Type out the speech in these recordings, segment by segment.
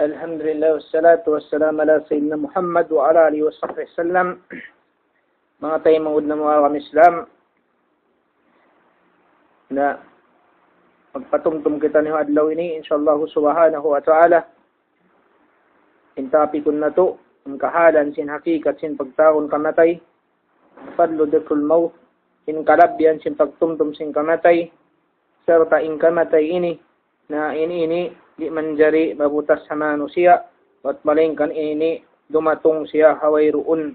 Alhamdulillah, wassalatu wassalamu ala sayyidina Muhammad wa ala alihi wa sahbihi sallam. Mga tayo mangud na mga Islam na magpatumtum kita ni adlaw ini insyaallah subhanahu wa ta'ala. Intapi kun na to ang kahalan sin hakikat sin pagtaon kamatay, fadlu dhikrul maut, in kalabyan sin pagtumtum sin kamatay, serta in kamatay ini na ini di manjari mabutas sa manusia at malingkan ini dumatong siya hawayruun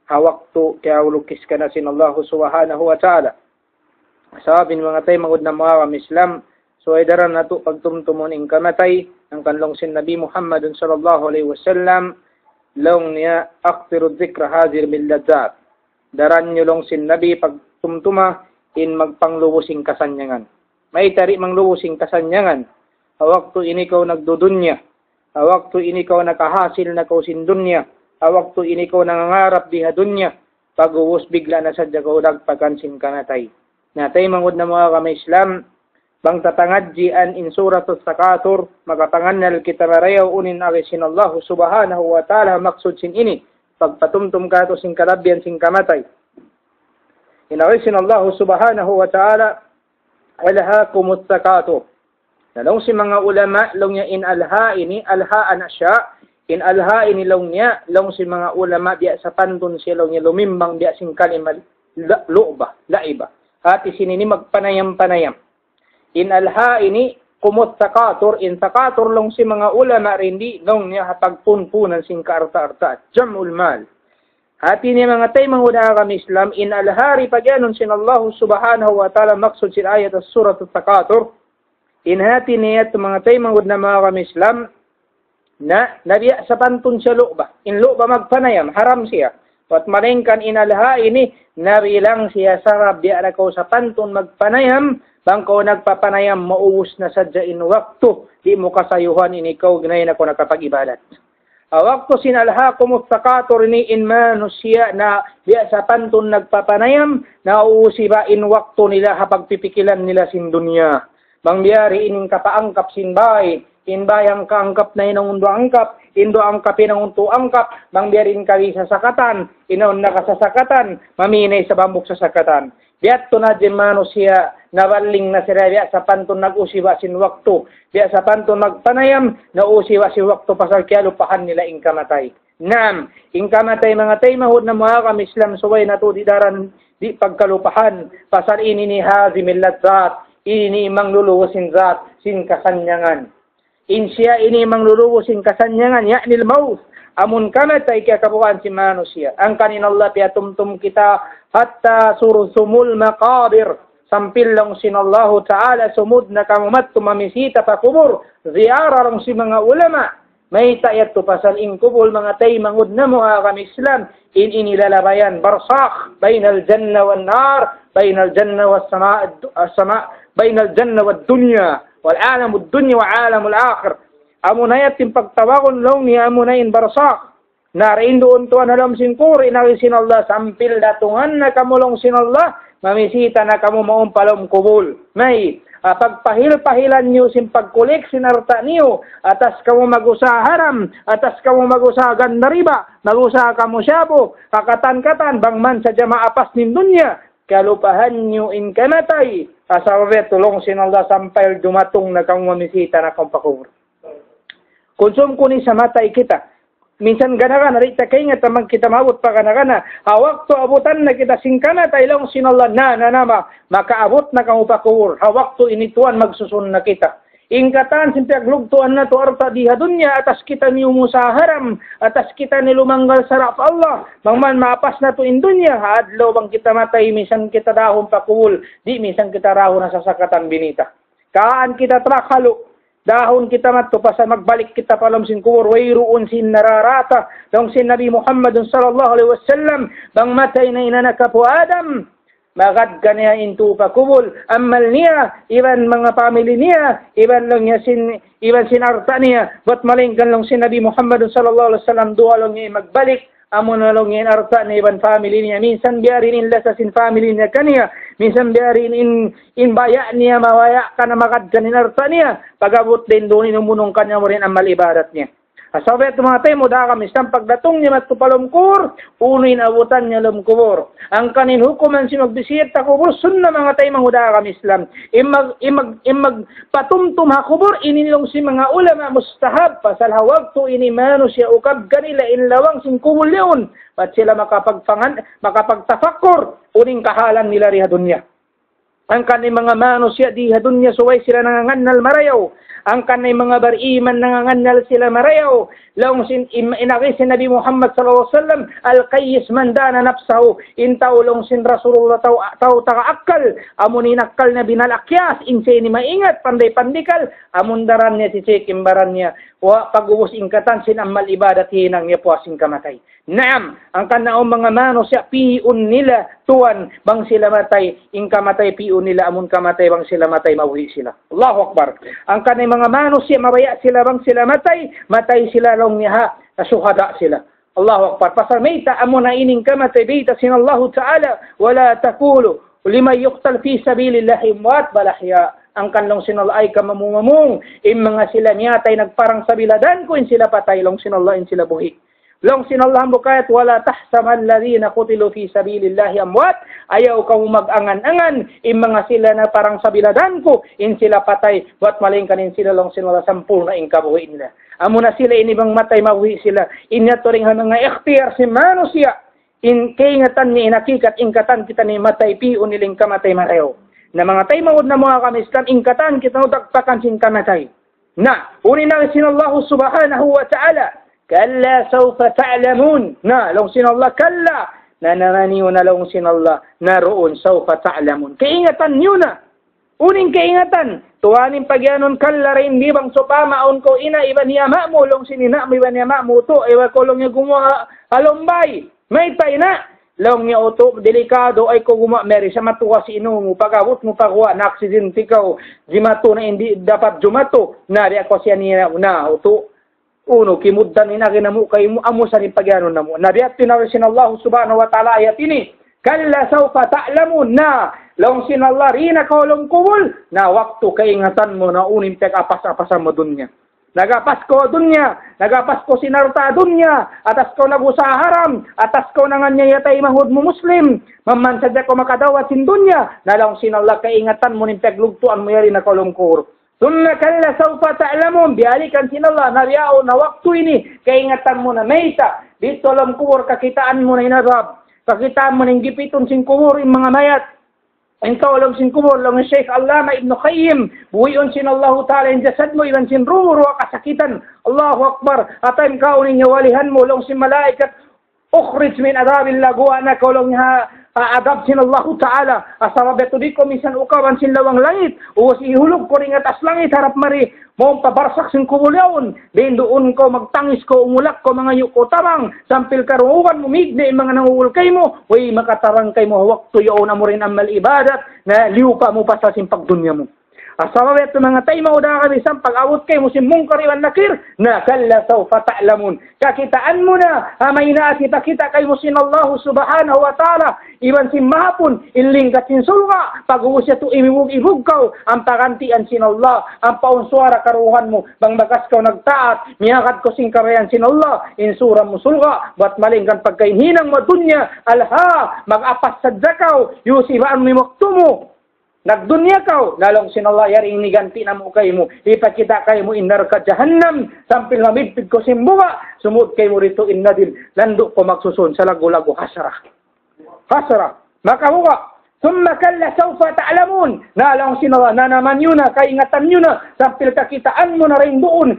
hawakto kaya ulukis ka na sin Allah subhanahu wa ta'ala. Sabin mga tayo mangud na mga Islam, so ay daran na to pagtumtumon in kamatay ang kanlong sin Nabi Muhammad sallallahu alaihi wasallam long niya aktiru dhikra hadir bil ladzat. Daran nyo long sin Nabi pagtumtuma in magpanglubusing kasanyangan. May tari manglubusing kasanyangan. Awakto ini kau nagdudunya, awakto ini kau nakahasil na kau sin dunya, awakto ini kau nangangarap diha dunya, pag-uwos bigla na sadya kau nagpagan sin kamatay. Natay mangud na mga Islam, bang tatangadjian in suratul Takatsur, makapangannal kita marayaw unin sin Allah subhanahu wa ta'ala maksud sin ini, pagpatumtum ka to sin kalabyan sin kamatay. Inaway sin Allah subhanahu wa ta'ala, alhaakumut takatsur. Nalong si mga ulama, long niya in alha ini, alhaan na siya, in alha ini long niya, long si mga ulama, biya sa pantun siya, long niya lumimbang, biya sing kalima, lu'ba, laiba. At isinini magpanayam-panayam. In alha ini, kumot takatur, in takatur long si mga ulama rindi, long niya hapagpunpunan sing kaarta-arta, jam'ul mal. Hati niya mga tay mga kami Islam, in alhari pagyanon sin Allah subhanahu wa ta'ala, maksud sin ayat as surat at-takatur, inhati niya mga tayo mangud na mga kami Islam na nabiya sa pantun siya lu'ba. In lu'ba magpanayam, haram siya. At malingkan inalha ini, nabilang siya sarap diya na ko sa pantun magpanayam, bang ko nagpapanayam, mauus na sadya in wakto, di mo kasayuhan ini ikaw ganayin ako nakapag-ibadat. Wakto sinalha kumustakator ni in manus siya na diya sa pantun nagpapanayam, na uusi ba in wakto nila hapagpipikilan nila sin dunya. Bang biyari ining kapaangkap sinbay, inbay ang kaangkap na inong undo angkap, indo angkap inong unto angkap, bang biyari in kari sasakatan, inon nakasasakatan, maminay sa bambuk sasakatan. Biat to na jemano siya, nabaling na sila, biya sa pantun nag-usiwa sin wakto, biya sa pantun nagpanayam, na-usiwa sin wakto pasal kaya lupahan nila ing kamatay. Naam, ing kamatay mga tay, mahod na mga kami Islam, suway na to di daran, di pagkalupahan, pasal ini ni hazimil ladzat, ini mangluluwasin zat, sin kasanyangan. In siya ini mangluluwasin kasanyangan, ya'nil maut. Amun kamatay kaya kabukaan si manusia. Ang kanin Allah piyatumtum kita, hatta surusumul maqabir. Sampil lang sin Allah Ta'ala, sumud na kamumat, tumamisita pa kubur. Ziyara rong si mga ulama. May tayat to pasal in kubul, mga tay, mangud na mga kami Islam. In inilalabayan, barsakh, bainal janna wan nar, bainal janna was sama, bainal janna wad dunya wal alamud dunya wa alamul akhir. Amunayat tim pagtawakon long ni amunayin barsakh. Narain doon to analam sin kuri sin Allah sampil datungan na kamulong sin Allah mamisita na kamu maumpalom kubul. May pagpahil-pahilan niyo sin pagkulik sinarta niyo atas kamu magusaha haram, atas kamu magusaha ganda riba, magusaha kamu syabo, kakatan-katan bangman sa jamaapas nin dunya. Kalupahan nyo in kamatay, asawet tulong sin Allah sampai dumatong na kang mamisita na kang pakubur. Konsum kunin sa matay kita. Minsan gana-gana, rita kayo nga tamang kita maabot pa gana-gana. Hawak to abutan na kita sing kamatay lang sin Allah na makaabot na kang pakubur. Hawak to inituan magsusun na kita. Ingkatan simpi aglugtuan na to arta diha dunya atas kita ni umusa haram, atas kita ni lumanggal sarap Allah. Bangman maapas na to in dunya, adlaw bang kita matay, minsan kita dahon pakul, di minsan kita rahon na sasakatan binita. Kaan kita trakalo, dahon kita matto pasa magbalik kita palam sin kubur, wayruun sin nararata, dong sin Nabi Muhammad sallallahu alaihi wasallam, bang matay na inanaka po Adam. Magad ka niya into pakubul, amal niya, iban mga family niya, iban lang niya iban sinarta niya, ba't malingkan lang si Nabi Muhammad sallallahu alaihi wasallam, duha lang niya magbalik, Amo na lang yan arta na ibang family niya. Minsan biyarin in lasasin family niya kaniya. Minsan biyarin in baya niya, mawaya ka na makad kanin arta niya. Pagabot din doon inumunong kanya mo rin ang malibarat niya. Asabet mga tayo mo da kami isang pagdatong niya matupalumkur, unoy abutan niya lumkubor. Ang kanin hukuman si magbisiyat ta kubor, sunna mga tayo mahuda kami Islam. Imag patumtum ha kubor, ininilong si mga ulama mustahab, pasal hawag to inimano siya ukab kanila inlawang sing kubol yun. Pat sila makapagtafakor, uning kahalan nila riha dunya. Ang kanay mga mano siya di hadunya suway sila nanganganal marayaw. Ang kanay mga bariman nanganganal sila marayaw. Laong inaki si Nabi Muhammad sallallahu alaihi wasallam al-qayyis man dana nafsahu intaw long sin Rasulullah tau takaakkal amun inakkal na binalakyas inse ni maingat panday-pandikal amun daran niya si Chekimbaran niya wa pagubos ingkatan sin amal ibadat hinang niya puasing kamatay. Naam, ang kanaong mga mano siya piun nila tuwan bang sila matay ingkamatay piun nila amun kamatay bang sila matay mauwi sila. Allahu Akbar. Ang kanay mga mano siya mabaya sila bang sila matay sila long niya kasuhada sila. Allahu Akbar. Pasal mayta amun na ining kamatay bita sin Allah Ta'ala wala takulu liman yuqtal fi sabilillahi amwat bal ahya. Ang kanlong sinala ay kamamumamong in mga sila niyatay nagparang sabiladan ko in sila patay long sinala in sila buhi. Long sinallah mo kahit wala tahsaman ladina kutilu fi sabilillahi amwat ayaw ka mag-angan-angan in mga sila na parang sabiladan ko in sila patay wat malingkanin sila long sinala sampurna in kabuhi nila. Amo na sila inibang matay mabuhi sila inya to ring mga ikhtiyar si mano siya in kaingatan ni inakikat ingkatan kita ni matay piun niling kamatay marayo. Na mga tay mawod na mga kami Islam ingkatan kita utagpakan sin kamatay. Na unin na sinallahu subhanahu wa ta'ala kalla sawfa ta'lamun. Na long sinallah kalla na nananiyo na long sinallah naroon sawfa ta'lamun. Kaingatan niyo na. Uning kaingatan tuwanin pagyanon kalla rin di bang sopamaon ko ina iban yama mo long sinina mo iban yama mo to ewa ko long niya gumawa alombay. May tay na long niya oto delikado ay ko guma meri sa matuwa si ino mo pagabot mo pagwa na aksidente ka jimato na hindi dapat jumato na di ako siya niya na oto uno kimuddan ina kinamu kay mo amo sa rin pagyanon na mo na di at tinawisin Allah subhanahu wa ta'ala ayat ini kalla sawfa ta'lamun na long sinallah rina kaulong kubul na waktu kaingatan mo na unim pek apas-apasan mo dunya. Nagapas ko dunya, nagapas ko sinarta dunya, atas ko nagusa haram, atas ko nanganyayatay mahud mo muslim, mamansadya ko makadawat sin dunya, nalang sinallah kaingatan mo ning paglugtuan mo yari na kalungkur. Sunna kalla sawfa ta'lamun, bialikan sinallah nariyao na waktu ini, kaingatan mo na mayta, dito alam kubur kakitaan mo na inarab, kakitaan mo na gipiton sin kubur yung mga mayat, engkau alam sin kubur lang Syekh Allama Ibn Qayyim buwion sin Allah Ta'ala in jasad mo iban sin rumor wa kasakitan Allahu Akbar atay engkau niya walihan mo lang sin malaikat ukhrij min adabil lagwa na kolong ha adab sin Allah Ta'ala asababeto di ko minsan ukawan sin lawang langit uwas ihulog ko ring atas langit harap mari mo pabarsak sin kubulyaon din doon ko magtangis ko umulak ko mga yuko tamang sampil karuwan mo migde mga nangungul kay mo way makatarang kay mo waktu yaon mo rin ang malibadat na liw pa mo pa sa simpagdunya mo. Asababet mga tay mauda kami sa pag-awot kay mo si mungkar iwan nakir na kalla sawfa ta'lamun. Kakitaan mo na amay na kita kay mo sin Allah subhanahu wa ta'ala iwan sin mahapon iling katin sulga pag-uusya to imibug kaw ang pagantian sin Allah ang paunsuara karuhan mo bang bagas kaw nagtaat miyakat ko sin karayan sin Allah insura mo sulga bat malingkan pagkainhinang madunya alha mag-apas sa zakaw yusibaan mo maktumo nagdunya kaw, lalong sinallah yari iniganti na mo kayo mo. Ipakita kayo mo inar ka jahannam. Sampil mamidpid ko simbuwa. Sumud kayo mo rito innadil. Lando ko magsusun sa lago-lago hasara. Hasara. Makamuka. Summa kalla sawfa ta'lamun. Lalong sinallah na naman yun na. Kaingatan yun na. Sampil kakitaan mo na rin doon.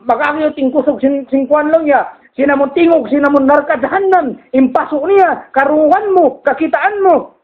Mag-aki tingkusog singkuan lang niya. Sinamon tingog, sinamon narkadhanan, impaso niya, karuhan mo, kakitaan mo.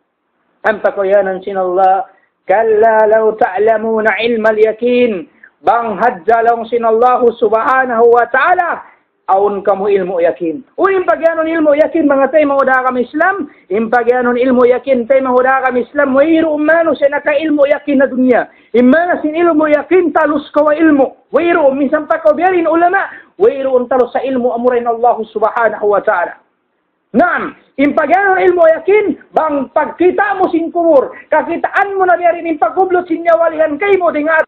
Ang pakuyanan sinallah, kalla law ta'lamuna ilmal yakin, bang hadjalong sinallahu subhanahu wa ta'ala, aun kamu ilmu yakin. Unim pagyanon ilmu yakin, mga tayo mahuda kami Islam, impagyanon ilmu yakin, tayo mahuda kami Islam, mayroon umano siya naka ilmu yakin na dunya. Imana sin ilmu yakin talus kawa ilmu. Wairu minsan pa biyarin ulama. Wairu talus sa ilmu amurin Allah subhanahu wa ta'ala. Naam, impaganon ilmu yakin, bang pagkita mo sin kumur, kakitaan mo na biyarin impagkublot sin nyawalihan kay mo dingat.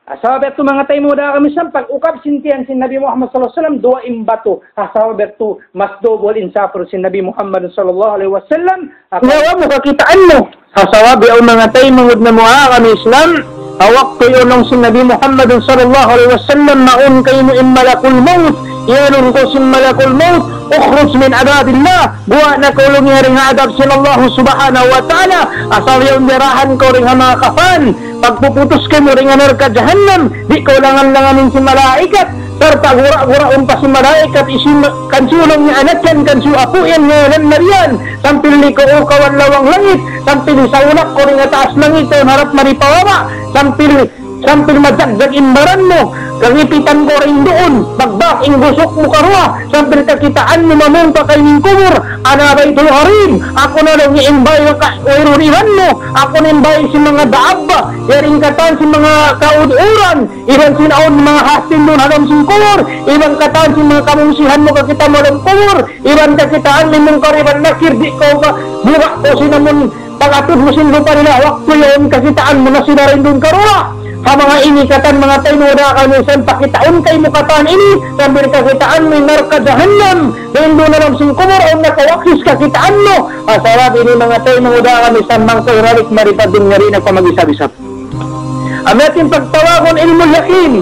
Asawaber tu mga tayo muda kami sa pag-ukap sintihan sin Nabi Muhammad sallallahu alaihi wasallam dua imbato. Asawaber tu mas double insafro sin Nabi Muhammad sallallahu alaihi wasallam. Ngawa mo kakitaan mo. Asawaber ang mga tayo mangud na mga kami Islam. Awak kayo nung sin Nabi Muhammad sallallahu alaihi wasallam maun kayo mo malakul maut. Iyanun ko sin malakul maut. Ukhruj min adabillah. Buwa na kulong nga rin adab sin Allah subhanahu wa ta'ala. Asawaber yung dirahan ko rin mga kafan. Pagpuputos ka mo rin nga narka jahannam, di ko langan-langanin si malaikat, serta gura-guraon pa si malaikat, kansulong niya anak yan, kansu apo yan, ngayon marian, sampil ni ko kawan lawang langit, sampil sa unak ko rin nga taas langit, harap maripawawa, sampil madagdag imbaran mo, kagipitan ko rin doon, bagbak inggusok mo karwa, sampil kakitaan mo mamunta kay ning kumur, anabay tuluharin, ako na lang iimbay kairurihan mo, ako na imbay si mga daabba, yaring katan si mga kauduran, ibang sinaon mga hasin doon halam si kumur, ibang katan si mga kamungsihan mo kakita mo alam kumur, ibang kakitaan may mong kariban nakir, di ko ka, burak ko sinamon, pag-atod mo sin lupa nila, wakto yun, kakitaan mo na sila rin doon karwa. Sa mga inikatan, mga tayo na kami, saan pakitaon kayo mukatan ini, sabi kakitaan may narka jahannam, dahil doon nalang sing kumur, o nakawakis kakitaan mo. Asarap ini mga tayo na kami, saan bang kairalik maripad din nga rin ako mag-isab-isab. Ang ating pagtawagon ilmu yakin,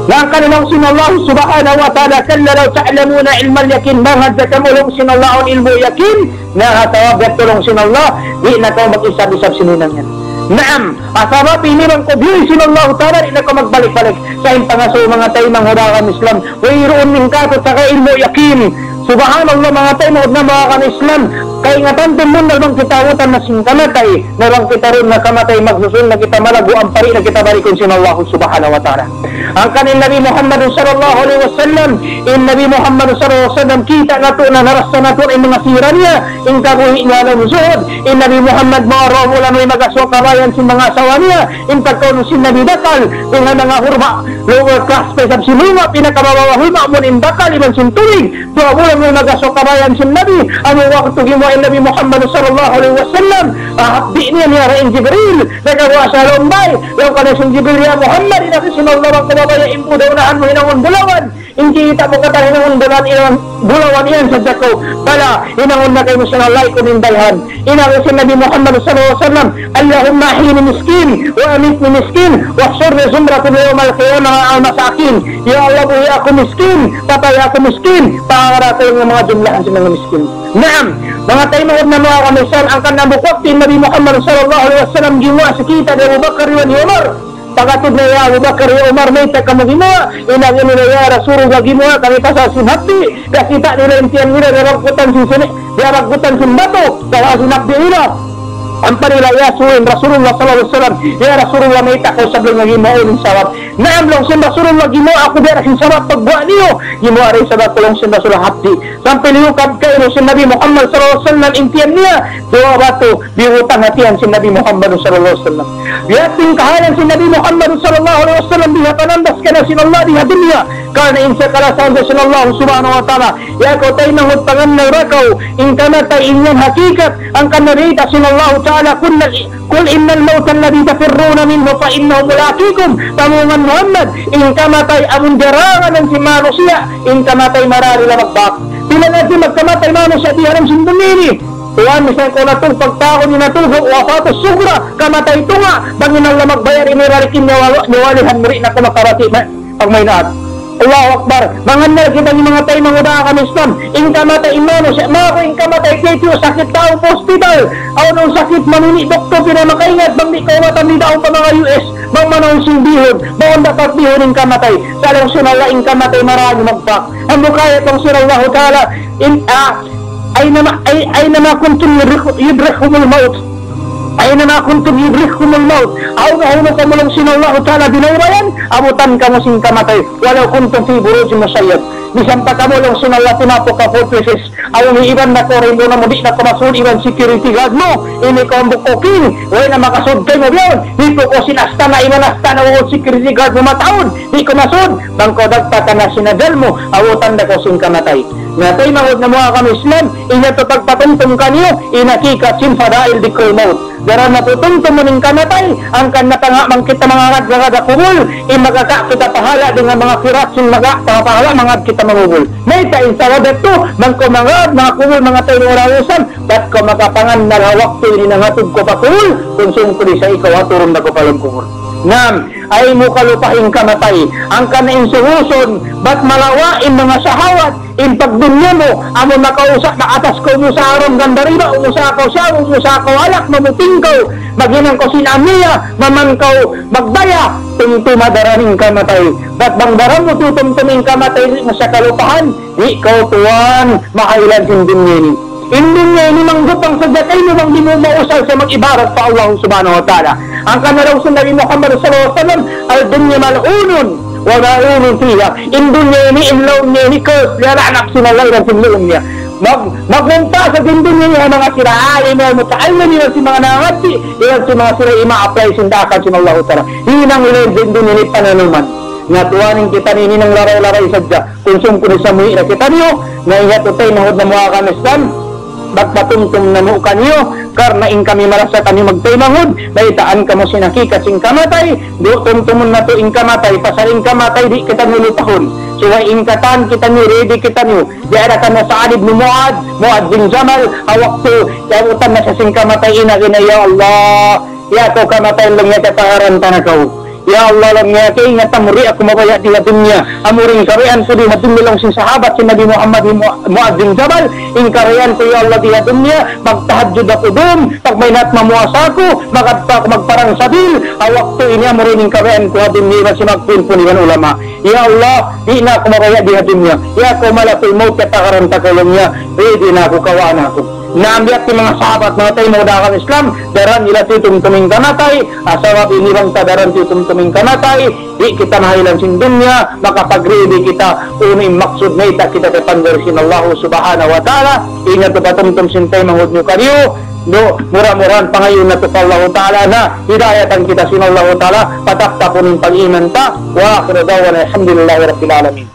na ang kanilang sinallahu subhanahu wa ta'ala, kalla law ta'lamuna ilmal yakin, mahad na kamulong sinallahu ilmu yakin, na hatawag tulong sinallah, di na ko mag-isab-isab sininang yan. Naam, asama pinirang ko biyoy sinallahu ta'ala, di na ko magbalik-balik sa impangaso mga tayo ng hudakang Islam. Wairoon min kato sa ilmu yakin. Subhanallah mga tayo na mga kan Islam. Kaya nga tanto mo na bang kita utan na singkamatay, na bang kita rin na kamatay magsusun na kita malago ang pari na kita barikon sinallahu subhanahu wa ta'ala. Ang kanin Nabi Muhammad sallallahu alaihi wasallam, in Nabi Muhammad sallallahu alaihi wasallam, kita na to na narasta na to ang mga sira niya, in kabuhi nga ng suhod, in Nabi Muhammad maramulan may magaswa kabayan si mga asawa niya, in pagkaon si Nabi Bakal, in mga hurma, lower class pa isang sinunga, pinakababawa hurma mo in Bakal, ibang sintulig, doa bulan may magaswa kabayan si Nabi, ang waktu gimo in Nabi Muhammad sallallahu alaihi wasallam, habdi niya niya rin Jibril, nagawa sa lombay, yung kanin si Jibril ya Muhammad, inakisunallah ang kababaya, impo daw na mo inangon bulawan, kita mo kata inangon bulawan iyan sa dako, pala, inangon na kayo sa nalay kunindayhan, inangon si Nabi Muhammad sallallahu alaihi wasallam, Allahumma ahini miskin, wa amitni miskin, wa surni zumratun yawmal qiyamah al-masakin, ya Allah buhi ako miskin, patay ako miskin, pangarap ko yung mga jumlahan sa mga miskin. Naam, mga tayo na mga kamisan, ang kanabukot ni Nabi Muhammad sallallahu alaihi wasallam ginawa sa kita ni Abu Bakar wa ni Umar. Pagkatid na ya Abu Bakar wa Umar may takamo ginawa, inagin nila ya Rasulullah ginawa, kami tasasin hati, kakita nila intiyan nila, daragutan sin bato, tawasin hati nila. Ang panila ya Rasulullah sallallahu alaihi wasallam, ya Rasulullah may tako sablong nga ginawa ng sawab. Naam long sin Rasulullah ginawa ako dira sin sawab pagbuha niyo, ginawa rin sa batulong sin Rasulullah hati. Sampai liukab kayo sin Nabi Muhammad sallallahu alaihi wasallam intiyan niya, dua bato biutang hatian sin Nabi Muhammad sallallahu alaihi wasallam. Yating kahalan sin Nabi Muhammad sallallahu alaihi wasallam diha panandas kana sin Allah diha dunya. Karena insya Allah sin Allah subhanahu wa ta'ala, ya kau tayo nang utpangan na rakaw, in kana tayo inyong hakikat, ang kanarita sin Allah ta'ala, kul innal mawta alladhi tafirruna minhu fa innahu mulaqikum, tamungan Muhammad, in kamatay among jarangan ng si manusia, in kamatay marari na magbak. Pila natin magkamatay manusia, di haram sindumini. Tuhan misalnya ko natong pagtakon ni natugog, wafatos sugra, kamatay tunga, bangin ang lamagbayar, inirarikin niwalihan meri na kumakarati, pag may naat. Allahu Akbar, manganal kita ni mga tayo mga kami Islam, in kamatay imano siya, mga ko in kamatay kayo, sakit tao hospital, aw nung sakit manuni, doktor, pinamakaingat, bang di kawatan ni daong pa mga US, bang manong simbihon, bang dapat bihon in kamatay, salang sunala in kamatay marami magpak, ang bukaya itong sirallahu ta'ala, ay nama kuntum yudrikhumul maut, Aynama kuntum yudrikhkumul maut, aw nahulog ka mo lang sinallahu ta'ala binayrayan, abutan ka mo sing kamatay, walau kuntum fi burujin masyayad. bisan pa kamulong sinala tinapo ka fortresses, aw ni iban na ko rin mo na mo di na kumasud iban security guard mo, ini ko ang bukoking, way na makasud kay mo yun, di ko sinasta na iban nasta na uot security guard mo mataon, di ko masud, bangko dagta ka na sinadal mo, awutan na ko sing kamatay. Natay mangod na mga kami Islam, inya to pagpatungtong kanyo, inakikat sin fadail di ko maut. Dara natutungtong mo ning kamatay, ang kanatanga mang kita mga ragada kumul, magaka kita pahala dengan mga kirat sin maga, pahala mga kita mangugul. May tain sa wadat to, mangko mga kumul mga tayo orawusan, ba't ko makapangan na waktu ini nangatod ko pa kumul, kung ko di sa ikaw aturong na ko palang kumul. Ngam, ay mo kalupaing kamatay, ang kanainsuhuson, ba't malawain mga sahawat, in pagdunya mo, amo makausak na atas ko mo sa aram gandariba, umusa ko siya, umusa ko alak, mamuting ko, maginang ko sinamiya, mamangkaw, magbaya, tumtumadaraming kamatay. Ba't bang daram mo tutumtuming kamatay mo sa kalupahan? Ikaw tuwan, makailan sin dunya ni. Hindi niya ini manggutang sa datay mo bang di mo mausal sa mag-ibarat pa Allah subhanahu wa ta'ala. Ang kanaraw sa Nabi Muhammad sallallahu alaihi wasallam, al-dunya mal'unun wa mal'unun fiha. In dunya ini inlaw niya ni curse, lalaanak sinalay ng sinluon niya. Magmunta sa dunya niya mga siraan, mutaalman niya si mga nangati, ilan si mga sira ima-apply sindakan sin Allah ta'ala. Hinang ilan din dunya ni pananuman. Ngatuanin kita nini ng laray-laray sadya. Konsum ko ni sa muhi na kita niyo, na ihatutay na hod na mga kanistan, bagpatungtong na mo kanyo, karna in kami marasa kanyo magtaymangod, daitaan ka mo sinakikat sing kamatay, do tungtumon na to in kamatay, pasaring kamatay, di kita nilutahon. Suwa in katan, kita nyo, ready kita nyo, di ara ka na sa alib ni Muad bin Jamal, awak to, yamutan na sa sing kamatay, inagina, ya Allah, ya ko kamatay lang niya kataharan tanakaw. Ya Allah lang niya, kaya ingat amuri ako mabaya di dunya. Amuring karian ko di matumilong sin sahabat si Nabi Muhammad Muad bin Jabal. In karian ko ya Allah di dunya, magtahajud ako dum, pag may nat mamuasa ko, magparang sabil. Awak to ini amuring karian ko dunya si magpilpun iban ulama. Ya Allah, di na ako mabaya di dunya. Ya ko malakul maut katakaran takalong niya, di na ako kawana ko. Naambiat ni mga sahabat mga tayo maudakan Islam, daran nila tumtuming kamatay, asawab inibang tadaran tumtuming kamatay, di kita mahilan sin dunya, makapag-ready kita, uning maksud na ita kita tepandersin Allah subhanahu wa ta'ala, ingat ito patumtum sin tayo manghud nyo kanyo, do murah-murahan pangayon na ito Allah ta'ala na hidayatan kita sin Allah ta'ala, pataktapunin pag-iman ta, wa akhira dawan alhamdulillahi rabbil alamin.